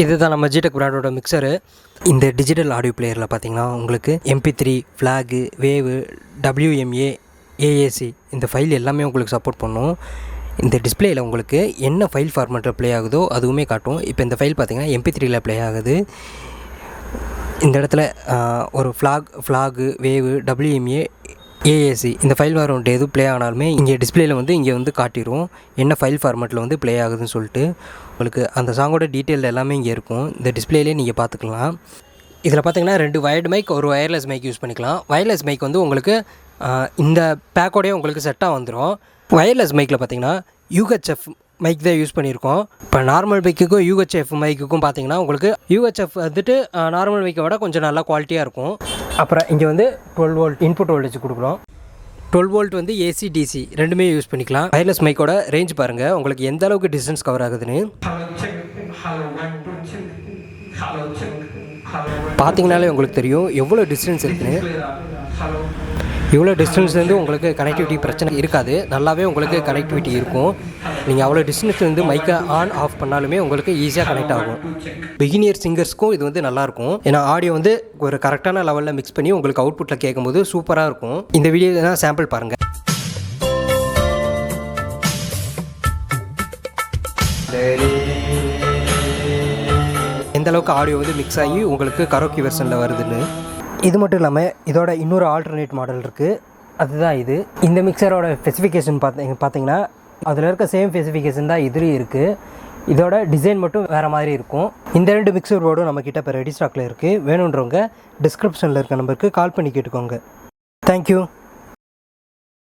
இதுதான் நம்ம ஜிடெக் பிராண்டோட மிக்சரு. இந்த டிஜிட்டல் ஆடியோ பிளேயரில் பார்த்தீங்கன்னா உங்களுக்கு MP3, ஃப்ளாகு, வேவு, WMA, AAC இந்த ஃபைல் எல்லாமே உங்களுக்கு சப்போர்ட் பண்ணும். இந்த டிஸ்பிளேயில் உங்களுக்கு என்ன ஃபைல் ஃபார்மேட்டில் ப்ளே ஆகுதோ அதுவுமே காட்டும். இப்போ இந்த ஃபைல் பார்த்தீங்கன்னா MP3யில் ப்ளே ஆகுது. இந்த இடத்துல ஒரு ஃப்ளாகு, வேவு, WMA, AAC இந்த ஃபைல் வேறு எதுவும் ப்ளே ஆனாலுமே இங்கே டிஸ்பிளேயில் இங்கே காட்டிடும் என்ன ஃபைல் ஃபார்மேட்டில் ப்ளே ஆகுதுன்னு சொல்லிட்டு. உங்களுக்கு அந்த சாங்கோட டீட்டெயில் எல்லாமே இங்கே இருக்கும். இந்த டிஸ்பிளேலே நீங்கள் பார்த்துக்கலாம். இதில் பார்த்தீங்கன்னா 2 வயர்டு மைக், ஒரு வயர்லெஸ் மைக் யூஸ் பண்ணிக்கலாம். வயர்லெஸ் மைக் உங்களுக்கு இந்த பேக்கோடய உங்களுக்கு செட்டாக வந்துடும். வயர்லெஸ் மைக்கில் பார்த்தீங்கன்னா UHF மைக் தான் யூஸ் பண்ணியிருக்கோம். இப்போ நார்மல் மைக்குக்கும் UHF மைக்குக்கும் பார்த்தீங்கன்னா உங்களுக்கு UHF நார்மல் மைக்கை விட கொஞ்சம் நல்லா குவாலிட்டியாக இருக்கும். அப்புறம் இங்கே 12 வோல்ட் இன்புட் வோல்டேஜ் கொடுக்குறோம். 12 வோல்ட் AC DC ரெண்டுமே யூஸ் பண்ணிக்கலாம். வயர்லெஸ் மைக்கோட ரேஞ்ச் பாருங்கள் உங்களுக்கு எந்த அளவுக்கு டிஸ்டன்ஸ் கவர் ஆகுதுன்னு. பார்த்தீங்கனாலே உங்களுக்கு தெரியும் எவ்வளோ டிஸ்டன்ஸ் இருக்குன்னு. இவ்வளோ டிஸ்டன்ஸ்லேருந்து உங்களுக்கு கனெக்டிவிட்டி பிரச்சனை இருக்காது. நல்லாவே உங்களுக்கு கனெக்டிவிட்டி இருக்கும். நீங்கள் அவ்வளோ டிஸ்டன்ஸ்லேருந்து மைக்கை ஆன் ஆஃப் பண்ணாலுமே உங்களுக்கு ஈஸியாக கனெக்ட் ஆகும். பிகினியர் சிங்கர்ஸ்க்கும் இது நல்லாயிருக்கும். ஏன்னா ஆடியோ ஒரு கரெக்டான லெவலில் மிக்ஸ் பண்ணி உங்களுக்கு அவுட்புட்டில் கேட்கும்போது சூப்பராக இருக்கும். இந்த வீடியோ தான் சாம்பிள் பாருங்கள். எந்த அளவுக்கு ஆடியோ மிக்ஸ் ஆகி உங்களுக்கு கரோக்கி வெர்ஷனில் வருதுன்னு. இது மட்டும் இல்லாமல் இதோட இன்னொரு ஆல்டர்னேட் மாடல் இருக்குது. அதுதான் இது. இந்த மிக்சரோட ஸ்பெசிஃபிகேஷன் பார்த்தீங்கன்னா அதில் இருக்க சேம் ஸ்பெசிஃபிகேஷன் தான் இதுலேயும் இருக்குது. இதோட டிசைன் மட்டும் வேறு மாதிரி இருக்கும். இந்த 2 மிக்சர் போர்டும் நம்மக்கிட்ட இப்போ ரெடி ஸ்டாக்கில் இருக்குது. வேணுன்றவங்க டிஸ்கிரிப்ஷனில் இருக்க நம்பருக்கு கால் பண்ணி கேட்டுக்கோங்க. தேங்க்யூ.